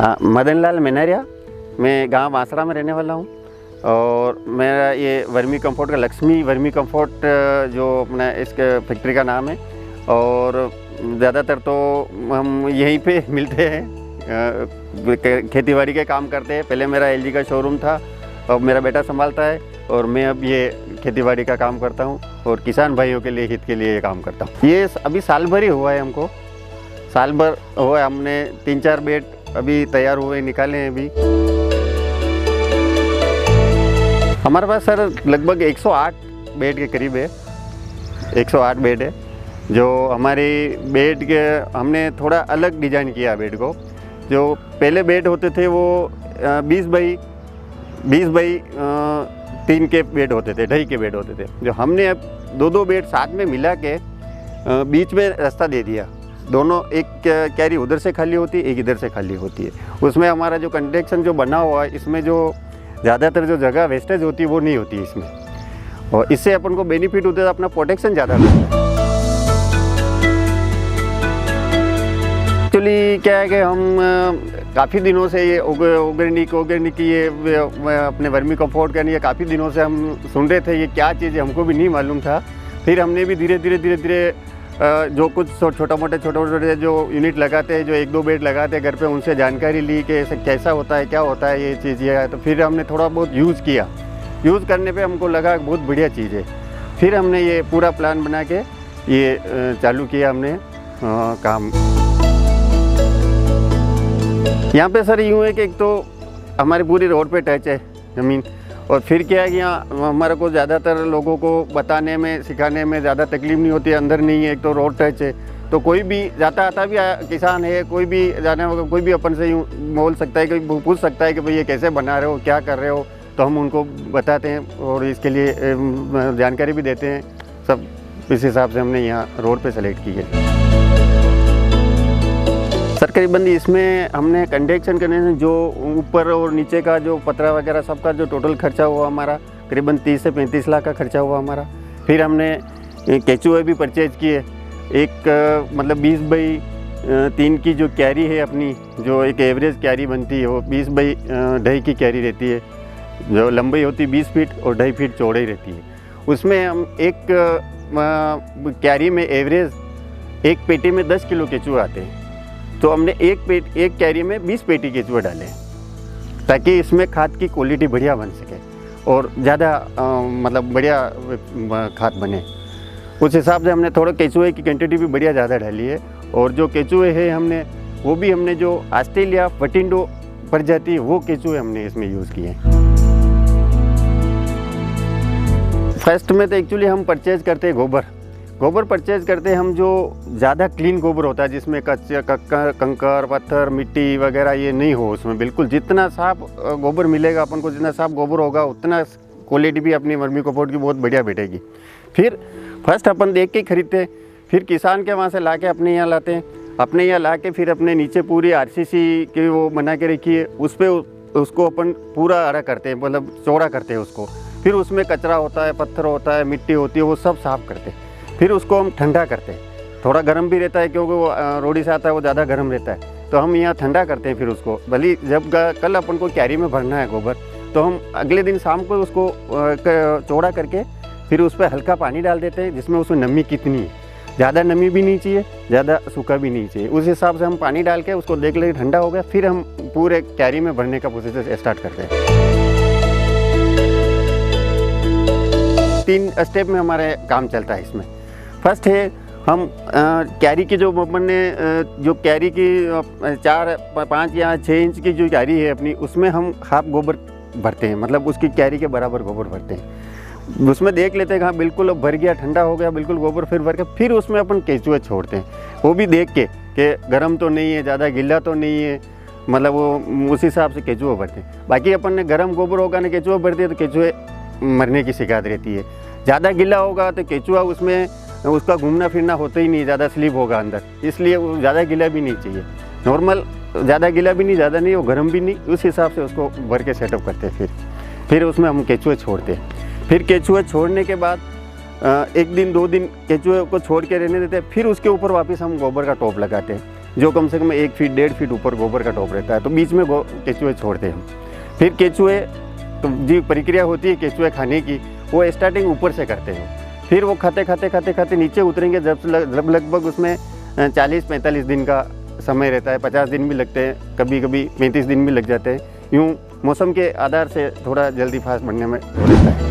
हाँ, मदन लाल मेनारिया, मैं गांव बांसड़ा में रहने वाला हूँ और मेरा ये वर्मी कंफर्ट का लक्ष्मी वर्मी कंफर्ट जो अपना इसके फैक्ट्री का नाम है और ज़्यादातर तो हम यहीं पे मिलते हैं, खेतीबाड़ी के काम करते हैं। पहले मेरा एलजी का शोरूम था, अब मेरा बेटा संभालता है और मैं अब ये खेतीबाड़ी का काम करता हूँ और किसान भाइयों के लिए हित के लिए ये काम करता हूँ। ये अभी साल भर ही हुआ है, हमको साल भर हुआ है। हमने 3-4 बेड अभी तैयार हुए निकाले हैं। अभी हमारे पास सर लगभग 108 बेड के करीब है, 108 बेड है। जो हमारी बेड के हमने थोड़ा अलग डिज़ाइन किया बेड को। जो पहले बेड होते थे वो 20 बाई 3 के बेड होते थे, ढाई के बेड होते थे। जो हमने अब 2-2 बेड साथ में मिला के बीच में रास्ता दे दिया। दोनों, एक कैरी उधर से खाली होती है, एक इधर से खाली होती है। उसमें हमारा जो कंस्ट्रक्शन जो बना हुआ है, इसमें जो ज़्यादातर जो जगह वेस्टेज होती है वो नहीं होती है इसमें, और इससे अपन को बेनिफिट होता है, अपना प्रोटेक्शन ज़्यादा होता है। एक्चुअली क्या है कि हम काफ़ी दिनों से ये ऑर्गेनिक ये अपने वर्मी कंफर्ट का ये काफ़ी दिनों से हम सुन रहे थे। ये क्या चीज़ है हमको भी नहीं मालूम था। फिर हमने भी धीरे धीरे जो कुछ छोटे मोटे जो यूनिट लगाते हैं, जो 1-2 बेड लगाते हैं घर पे, उनसे जानकारी ली कि ऐसे कैसा होता है, क्या होता है ये चीज़ ये है। तो फिर हमने थोड़ा बहुत यूज़ किया। यूज़ करने पे हमको लगा बहुत बढ़िया चीज़ है। फिर हमने ये पूरा प्लान बना के ये चालू किया हमने काम। यहाँ पे सर यूँ है कि एक तो हमारी पूरी रोड पे टच है ज़मीन, और फिर क्या है कि यहाँ हमारे को ज़्यादातर लोगों को बताने में सिखाने में ज़्यादा तकलीफ नहीं होती है। अंदर नहीं है, एक तो रोड टच है, तो कोई भी जाता आता भी किसान है, कोई भी जाने वाला कोई भी अपन से यूँ बोल सकता है, कोई पूछ सकता है कि भाई ये कैसे बना रहे हो, क्या कर रहे हो, तो हम उनको बताते हैं और इसके लिए जानकारी भी देते हैं सब। इस हिसाब से हमने यहाँ रोड पर सेलेक्ट की है। सर करीबन इसमें हमने कंस्ट्रक्शन करने से जो ऊपर और नीचे का जो पतरा वगैरह सबका जो टोटल खर्चा हुआ हमारा करीबन 30 से 35 लाख का खर्चा हुआ हमारा। फिर हमने केचुए भी परचेज किए। एक मतलब 20 बाई 3 की जो कैरी है अपनी, जो एक एवरेज कैरी बनती है वो 20 बाई 2.5 की कैरी रहती है। जो लंबाई होती है 20 फीट और 2.5 फीट चौड़ाई रहती है। उसमें हम एक कैरी में एवरेज एक पेटी में 10 किलो केचुए आते हैं। तो हमने एक कैरी में 20 पेटी केचुए डाले ताकि इसमें खाद की क्वालिटी बढ़िया बन सके और ज़्यादा मतलब बढ़िया खाद बने। उस हिसाब से हमने थोड़ा केचुए की क्वांटिटी भी बढ़िया ज़्यादा डाली है। और जो केचुए है हमने वो भी हमने जो ऑस्ट्रेलिया फटिंडो प्रजाति है वो केचुए हमने इसमें यूज़ किए। फर्स्ट में तो एक्चुअली हम परचेज करते हैं गोबर परचेज करते हैं हम, जो ज़्यादा क्लीन गोबर होता है, जिसमें कच्चे कंकर पत्थर मिट्टी वगैरह ये नहीं हो उसमें। बिल्कुल जितना साफ गोबर मिलेगा अपन को, जितना साफ गोबर होगा उतना क्वालिटी भी अपनी वर्मी कंपोस्ट की बहुत बढ़िया बैठेगी। फिर फर्स्ट अपन देख के खरीदते हैं, फिर किसान के वहाँ से ला के अपने यहाँ लाते हैं। अपने यहाँ ला के फिर अपने नीचे पूरी RCC की वो बना के रखी है, उस पर उसको अपन पूरा अड़ा करते हैं, मतलब चौड़ा करते हैं उसको। फिर उसमें कचरा होता है, पत्थर होता है, मिट्टी होती है, वो सब साफ़ करते हैं। फिर उसको हम ठंडा करते हैं। थोड़ा गर्म भी रहता है क्योंकि वो रोडी से आता है, वो ज़्यादा गर्म रहता है, तो हम यहाँ ठंडा करते हैं। फिर उसको भले जब कल अपन को कैरी में भरना है गोबर, तो हम अगले दिन शाम को उसको चौड़ा करके फिर उस पर हल्का पानी डाल देते हैं, जिसमें उसमें नमी कितनी है। ज़्यादा नमी भी नहीं चाहिए, ज़्यादा सूखा भी नहीं चाहिए। उस हिसाब से हम पानी डाल के उसको देख लें ठंडा हो गया, फिर हम पूरे कैरी में भरने का प्रोसेस स्टार्ट करते हैं। 3 स्टेप में हमारे काम चलता है इसमें। फर्स्ट है हम कैरी की जो अपन ने जो कैरी की 4, 5 या 6 इंच की जो कैरी है अपनी, उसमें हम हाफ गोबर भरते हैं, मतलब उसकी कैरी के बराबर गोबर भरते हैं। उसमें देख लेते हैं कि हाँ बिल्कुल अब भर गया, ठंडा हो गया बिल्कुल गोबर, फिर भर के फिर उसमें अपन केचुए छोड़ते हैं। वो भी देख के कि गर्म तो नहीं है, ज़्यादा गीला तो नहीं है, मतलब वो उस हिसाब से केचुए भरते हैं। बाकी अपन ने गर्म गोबर होगा ना केचुए भर दिए तो केचुए मरने की शिकायत रहती है। ज़्यादा गीला होगा तो केचुआ उसमें उसका घूमना फिरना होता ही नहीं, ज़्यादा स्लिप होगा अंदर, इसलिए वो ज़्यादा गीला भी नहीं चाहिए। नॉर्मल ज़्यादा गीला भी नहीं, ज़्यादा नहीं, वो गर्म भी नहीं, उस हिसाब से उसको भर के सेटअप करते हैं। फिर उसमें हम केचुए छोड़ते हैं। फिर केचुए छोड़ने के बाद 1 दिन 2 दिन केचुए को छोड़ के रहने देते हैं। फिर उसके ऊपर वापस हम गोबर का टॉप लगाते हैं। जो कम से कम 1 फीट 1.5 फीट ऊपर गोबर का टॉप रहता है। तो बीच में केचुए छोड़ते हैं हम। फिर केचुए तो जी प्रक्रिया होती है केचुए खाने की, वो स्टार्टिंग ऊपर से करते हैं। फिर वो खाते खाते खाते खाते नीचे उतरेंगे जब लगभग उसमें 40-45 दिन का समय रहता है। 50 दिन भी लगते हैं, कभी कभी 35 दिन भी लग जाते हैं। यूँ मौसम के आधार से थोड़ा जल्दी फास्ट बढ़ने में रहता है।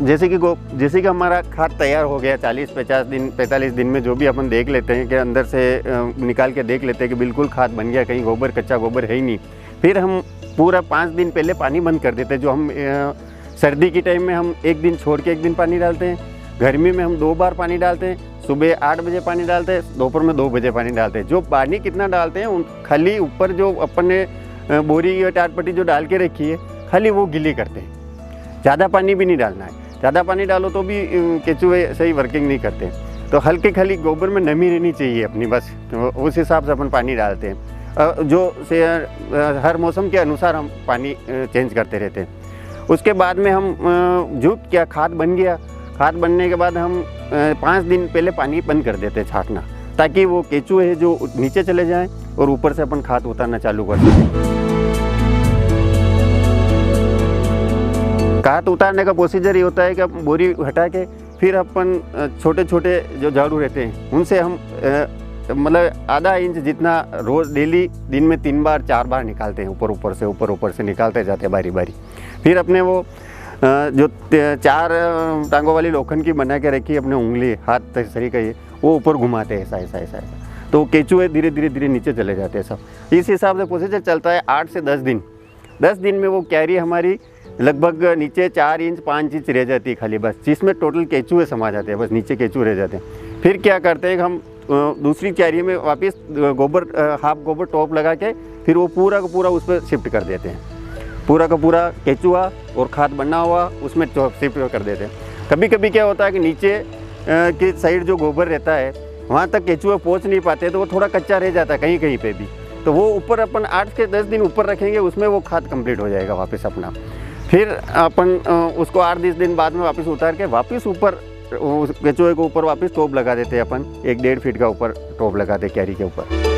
जैसे कि हमारा खाद तैयार हो गया 40-50 दिन 45 दिन में, जो भी अपन देख लेते हैं कि अंदर से निकाल के देख लेते हैं कि बिल्कुल खाद बन गया, कहीं गोबर कच्चा गोबर है ही नहीं। फिर हम पूरा 5 दिन पहले पानी बंद कर देते हैं। जो हम सर्दी के टाइम में हम 1 दिन छोड़ के 1 दिन पानी डालते हैं, गर्मी में हम 2 बार पानी डालते हैं। सुबह 8 बजे पानी डालते हैं, दोपहर में 2 बजे पानी डालते हैं। जो पानी कितना डालते हैं खाली ऊपर जो अपन ने बोरी या टाटपट्टी जो डाल के रखी है खाली वो गीली करते हैं, ज़्यादा पानी भी नहीं डालना है। ज़्यादा पानी डालो तो भी केचुए सही वर्किंग नहीं करते। तो हल्के खाली गोबर में नमी रहनी चाहिए अपनी, बस तो उस हिसाब से अपन पानी डालते हैं। जो से हर मौसम के अनुसार हम पानी चेंज करते रहते हैं। उसके बाद में हम जो क्या खाद बन गया, खाद बनने के बाद हम 5 दिन पहले पानी बंद कर देते हैं छाटना, ताकि वो केचुए है जो नीचे चले जाएं और ऊपर से अपन खाद उतारना चालू कर सकें। खाद उतारने का प्रोसीजर ये होता है कि बोरी हटा के फिर अपन छोटे छोटे जो झाड़ू रहते हैं उनसे हम मतलब आधा इंच जितना रोज़ डेली दिन में 3 बार 4 बार निकालते हैं। ऊपर से निकालते जाते हैं बारी बारी। फिर अपने वो जो 4 टांगों वाली लोखंड की बना के रखी अपने उंगली हाथ तरीका ये वो ऊपर घुमाते हैं ऐसा। तो केचुए धीरे धीरे नीचे चले जाते हैं सब। इस हिसाब से प्रोसीजर चलता है 8 से 10 दिन। 10 दिन में वो क्यारी हमारी लगभग नीचे 4 इंच 5 इंच रह जाती है खाली, बस जिसमें टोटल केचुए समा जाते हैं, बस नीचे केचुए रह जाते हैं। फिर क्या करते हैं हम दूसरी क्यारी में वापस गोबर हाफ गोबर टॉप लगा के फिर वो पूरा का पूरा उस पर शिफ्ट कर देते हैं। पूरा का पूरा केचुआ और खाद बना हुआ उसमें शिफ्ट कर देते हैं। कभी कभी क्या होता है कि नीचे की साइड जो गोबर रहता है वहाँ तक केचुए पहुँच नहीं पाते, तो वो थोड़ा कच्चा रह जाता है कहीं कहीं पे भी। तो वो ऊपर अपन 8 से 10 दिन ऊपर रखेंगे, उसमें वो खाद कंप्लीट हो जाएगा वापस अपना। फिर अपन उसको 8-10 दिन बाद में वापस उतार के वापस ऊपर केचुए के ऊपर वापस टोप लगा देते हैं अपन। 1-1.5 फीट का ऊपर टोप लगाते हैं क्यारी के ऊपर।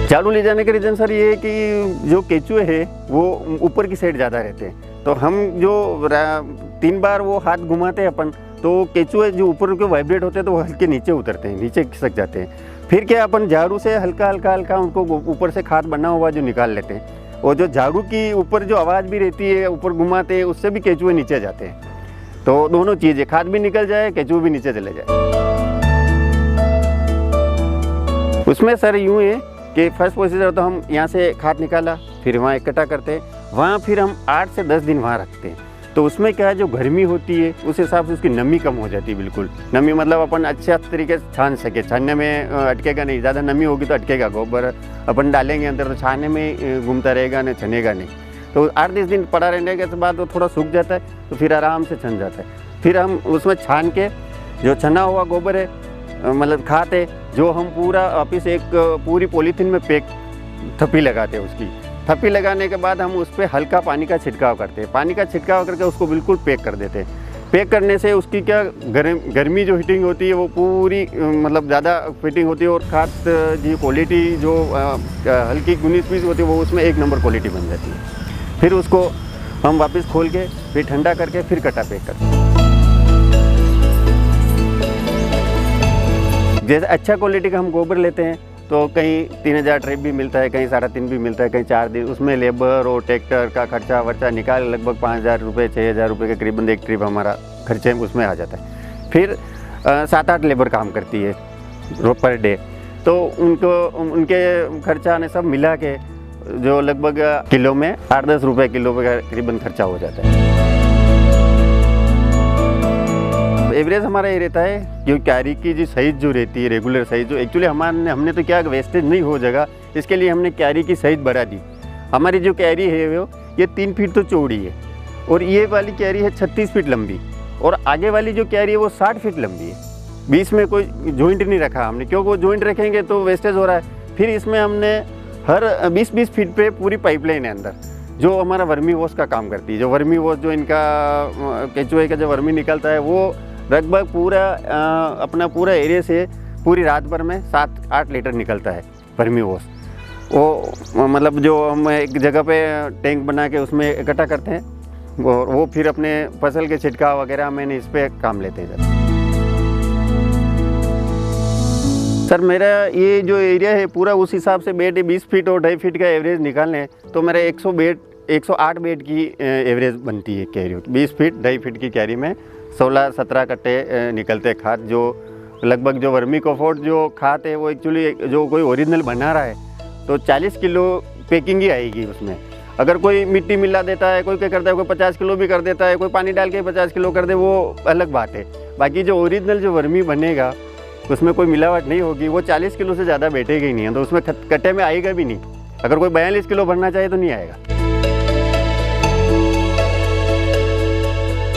झाड़ू ले जाने का रीज़न सर ये है कि जो केचुए है वो ऊपर की साइड ज़्यादा रहते हैं। तो हम जो 3 बार वो हाथ घुमाते हैं अपन, तो केचुए जो ऊपर के वाइब्रेट होते हैं तो वो हल्के नीचे उतरते हैं, नीचे खिसक जाते हैं। फिर क्या अपन झाड़ू से हल्का उनको ऊपर से खाद बना हुआ जो निकाल लेते हैं। और जो झाड़ू की ऊपर जो आवाज़ भी रहती है ऊपर घुमाते हैं, उससे भी केचुए नीचे जाते हैं। तो दोनों चीज़ें, खाद भी निकल जाए, केचुए भी नीचे चले जाए। उसमें सर यूँ है कि फर्स्ट प्रोसीजर तो हम यहाँ से खाद निकाला, फिर वहाँ इकट्ठा करते हैं, वहाँ फिर हम 8 से 10 दिन वहाँ रखते हैं। तो उसमें क्या है, जो गर्मी होती है उस हिसाब से उसकी नमी कम हो जाती है। बिल्कुल नमी मतलब अपन अच्छा तरीके से छान सके, छानने में अटकेगा नहीं। ज़्यादा नमी होगी तो अटकेगा, गोबर अपन डालेंगे अंदर तो छानने में घूमता रहेगा, नहीं छनेगा नहीं। तो 8-10 दिन पड़ा रहने के बाद वो थोड़ा सूख जाता है, तो फिर आराम से छन जाता है। फिर हम उसमें छान के जो छना हुआ गोबर है मतलब खाद है, जो हम पूरा वापिस एक पूरी पॉलीथीन में पैक थप्पी लगाते हैं। उसकी थप्पी लगाने के बाद हम उस पर हल्का पानी का छिड़काव करते हैं। पानी का छिड़काव करके उसको बिल्कुल पैक कर देते हैं। पैक करने से उसकी क्या गर्मी जो हीटिंग होती है वो पूरी मतलब ज़्यादा फिटिंग होती है, और खाद की क्वालिटी जो हल्की 19-20 होती है वो उसमें 1 नंबर क्वालिटी बन जाती है। फिर उसको हम वापस खोल के फिर ठंडा करके फिर कटा पैक करते हैं। जैसे अच्छा क्वालिटी का हम गोबर लेते हैं तो कहीं 3000 ट्रिप भी मिलता है, कहीं 3.5 भी मिलता है, कहीं 4 दिन। उसमें लेबर और ट्रैक्टर का खर्चा वर्चा निकाल लगभग 5000 रुपये 6000 रुपये के करीबन एक ट्रिप हमारा खर्चे उसमें आ जाता है। फिर 7-8 लेबर काम करती है पर डे, तो उनके खर्चा ने सब मिला के जो लगभग किलो में 8-10 रुपये किलो का करीबन खर्चा हो जाता है। एवरेज हमारा ये रहता है कि क्यारी की जो साइज़ जो रहती है रेगुलर साइज़, जो एक्चुअली हमने तो क्या वेस्टेज नहीं हो जाएगा इसके लिए हमने क्यारी की साइज़ बढ़ा दी। हमारी जो क्यारी है वो ये 3 फीट तो चौड़ी है, और ये वाली क्यारी है 36 फीट लंबी, और आगे वाली जो क्यारी है वो 60 फीट लंबी है। बीच में कोई जॉइंट नहीं रखा हमने, क्योंकि वो जॉइंट रखेंगे तो वेस्टेज हो रहा है। फिर इसमें हमने हर 20-20 फीट पे पूरी पाइपलाइन है अंदर, जो हमारा वर्मी वॉश का काम करती है। जो वर्मी वॉश जो इनका केचुए का जो वर्मी निकलता है वो लगभग पूरा अपना पूरा एरिया से पूरी रात भर में 7-8 लीटर निकलता है वर्मी वॉश। वो मतलब जो हम एक जगह पे टैंक बना के उसमें इकट्ठा करते हैं और वो फिर अपने फसल के छिड़काव वगैरह मैंने इस पे काम लेते हैं। सर मेरा ये जो एरिया है पूरा उस हिसाब से बेड 20 फीट और 2.5 फीट का एवरेज निकालें तो मेरा 108 बेड की एवरेज बनती है कैरी। 20 फीट 2.5 फीट की कैरी में 16-17 कट्टे निकलते खाद। जो लगभग जो वर्मी कंपोस्ट जो खाद है वो एक्चुअली जो कोई ओरिजिनल बना रहा है तो 40 किलो पैकिंग ही आएगी उसमें। अगर कोई मिट्टी मिला देता है, कोई क्या करता है, कोई 50 किलो भी कर देता है, कोई पानी डाल के 50 किलो कर दे, वो अलग बात है। बाकी जो ओरिजिनल जो वर्मी बनेगा उसमें कोई मिलावट नहीं होगी, वो 40 किलो से ज़्यादा बैठेगा ही नहीं है, तो उसमें कट्टे में आएगा भी नहीं। अगर कोई 42 किलो भरना चाहे तो नहीं आएगा।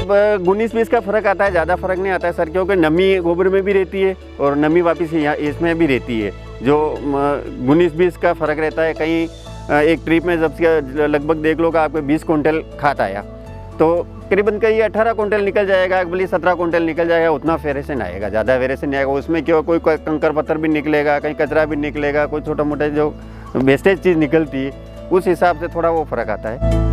19-20 का फ़र्क आता है, ज़्यादा फ़र्क नहीं आता है सर, क्योंकि नमी गोबर में भी रहती है और नमी वापस यहाँ इसमें भी रहती है। जो 19-20 का फ़र्क रहता है, कहीं एक ट्रिप में जब लगभग देख लो कि आपको 20 कुंटल खाद आया तो करीबन कहीं 18 कुंटल निकल जाएगा, बोले 17 कुंटल निकल जाएगा, उतना वेरिएशन आएगा, ज़्यादा वेरिएशन नहीं आएगा। उसमें क्यों कोई कंकर पत्थर भी निकलेगा, कहीं कचरा भी निकलेगा, कोई छोटा मोटा जो वेस्टेज चीज़ निकलती है उस हिसाब से थोड़ा वो फ़र्क आता है।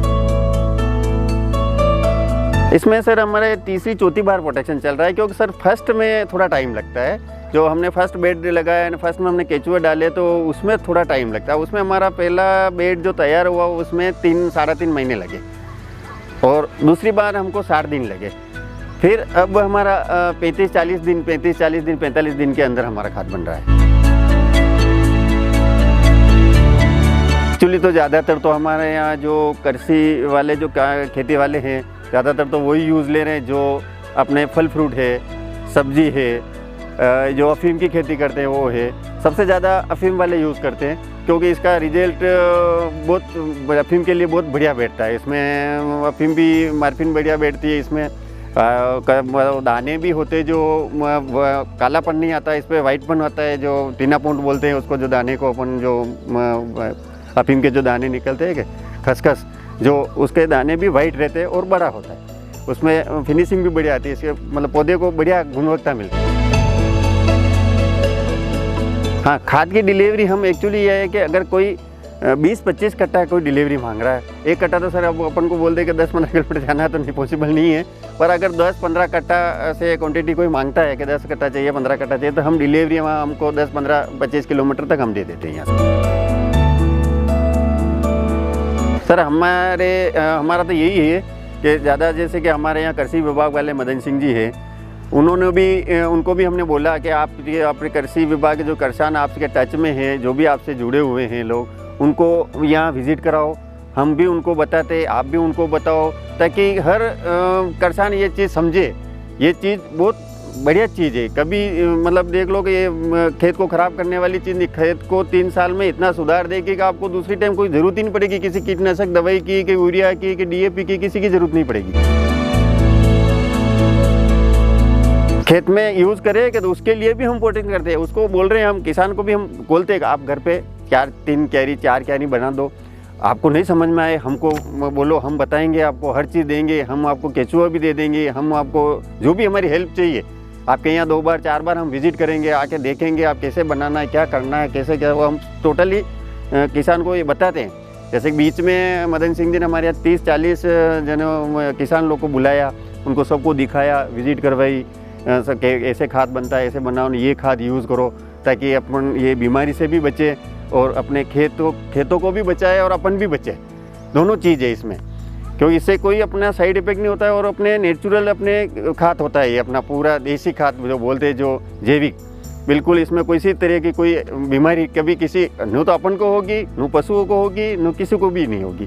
इसमें सर हमारे तीसरी चौथी बार प्रोटेक्शन चल रहा है, क्योंकि सर फर्स्ट में थोड़ा टाइम लगता है। जो हमने फर्स्ट बेड लगाया है, फर्स्ट में हमने केचुए डाले तो उसमें थोड़ा टाइम लगता है। उसमें हमारा पहला बेड जो तैयार हुआ उसमें 3-3.5 महीने लगे और दूसरी बार हमको 60 दिन लगे। फिर अब हमारा 35-40 दिन 45 दिन के अंदर हमारा खाद बन रहा है। एक्चुअली तो ज़्यादातर तो हमारे यहाँ जो कृषि वाले जो खेती वाले हैं ज़्यादातर तो वही यूज़ ले रहे हैं जो अपने फल फ्रूट है, सब्जी है, जो अफ़ीम की खेती करते हैं वो है। सबसे ज़्यादा अफ़ीम वाले यूज़ करते हैं, क्योंकि इसका रिजल्ट बहुत अफ़ीम के लिए बहुत बढ़िया बैठता है। इसमें अफ़ीम भी मार्फिन बढ़िया बैठती है। इसमें दाने भी होते जो कालापन नहीं आता, इस पर वाइटपन आता है, जो टीना पोंट बोलते हैं उसको, जो दाने को अपन जो अफ़ीम के जो दाने निकलते हैं कि खसखस, जो उसके दाने भी वाइट रहते हैं और बड़ा होता है। उसमें फिनिशिंग भी बढ़िया आती है, इसके मतलब पौधे को बढ़िया गुणवत्ता मिलती है। हाँ, खाद की डिलीवरी हम एक्चुअली ये है कि अगर कोई 20-25 कट्टा कोई डिलीवरी मांग रहा है, एक कट्टा तो सर अब अपन को बोल दे कि 10-15 किलोमीटर जाना है तो नहीं पॉसिबल नहीं है, पर अगर 10-15 कट्टा से क्वांटिटी कोई मांगता है कि 10 कट्टा चाहिए, 15 कट्टा चाहिए, तो हम डिलीवरी वहाँ हमको 10-15-25 किलोमीटर तक हम दे देते हैं यहाँ से। सर हमारा तो यही है कि ज़्यादा जैसे कि हमारे यहाँ कृषि विभाग वाले मदन सिंह जी हैं, उन्होंने भी उनको भी हमने बोला कि आप ये अपने कृषि विभाग के जो किसान आपके टच में हैं, जो भी आपसे जुड़े हुए हैं लोग, उनको यहाँ विज़िट कराओ। हम भी उनको बताते, आप भी उनको बताओ, ताकि हर किसान ये चीज़ समझे। ये चीज़ बहुत बढ़िया चीज़ है। कभी मतलब देख लो कि ये खेत को ख़राब करने वाली चीज़ नहीं, खेत को 3 साल में इतना सुधार देगी कि आपको दूसरी टाइम कोई ज़रूरत ही नहीं पड़ेगी किसी कीटनाशक दवाई की, कि यूरिया की, कि DAP की, किसी की ज़रूरत नहीं पड़ेगी। खेत में यूज़ करें कि तो उसके लिए भी हम प्रोटेक्ट करते हैं। उसको बोल रहे हैं, हम किसान को भी हम बोलते हैं कि आप घर पे 3 क्यारी 4 क्यारी बना दो। आपको नहीं समझ में आए हमको बोलो, हम बताएंगे, आपको हर चीज़ देंगे, हम आपको केचुआ भी दे देंगे, हम आपको जो भी हमारी हेल्प चाहिए आपके यहाँ 2 बार 4 बार हम विज़िट करेंगे, आके देखेंगे आप कैसे बनाना है, क्या करना है, कैसे क्या, वो हम टोटली किसान को ये बताते हैं। जैसे बीच में मदन सिंह जी ने हमारे यहाँ 30-40 जन किसान लोग को बुलाया, उनको सबको दिखाया, विज़िट करवाई, ऐसे खाद बनता है, ऐसे बनाओ, ये खाद यूज़ करो, ताकि अपन ये बीमारी से भी बचे और अपने खेतों को भी बचाए और अपन भी बचे। दोनों चीज़ है इसमें, क्योंकि इससे कोई अपना साइड इफेक्ट नहीं होता है और अपने नेचुरल अपने खाद होता है ये अपना पूरा देसी खाद जो बोलते हैं, जो जैविक। बिल्कुल इसमें किसी तरह की कोई बीमारी कभी किसी न तो अपन को होगी, न पशुओं को होगी, न किसी को भी नहीं होगी।